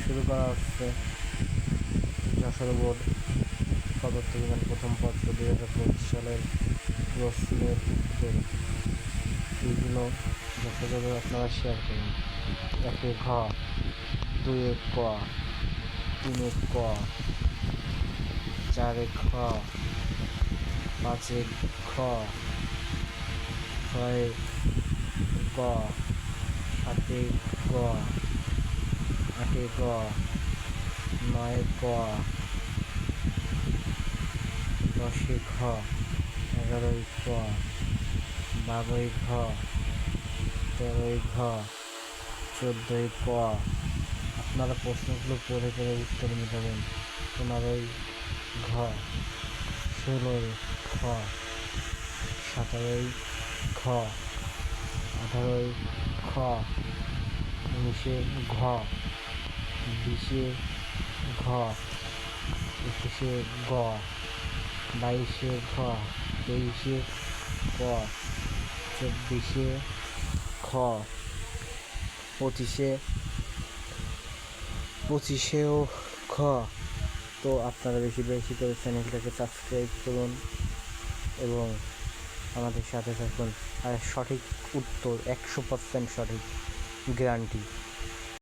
শুরু করা হচ্ছে যশোর বোর্ড পদার্থ বিজ্ঞান প্রথম পত্র 2025 সালের প্রশ্নের উত্তর। এইগুলো যথাযথ আপনারা শেয়ার করুন। 1 ঘ, 2 ক, 3 ক, 4 খ, 5 খ, 6 গ, 7 গ, 8 গ, 9 গ, 10 ঘ, 11 গ, 12 ঘ, 13 ঘ, 14 ক। আপনারা প্রশ্নগুলো পড়ে পড়ে উত্তর মেটাবেন। 15 ঘ, 16 খ, 17 খ, 18 খ, 19 ঘ, 20 ঘ, 21 গ, 22 ঘ, 23 ক, 24 খ, 25 খ। তো আপনারা বেশি বেশি করে চ্যানেলটাকে সাবস্ক্রাইব করুন এবং আমাদের সাথে থাকুন। আর সঠিক উত্তর 100% সঠিক গ্যারান্টি।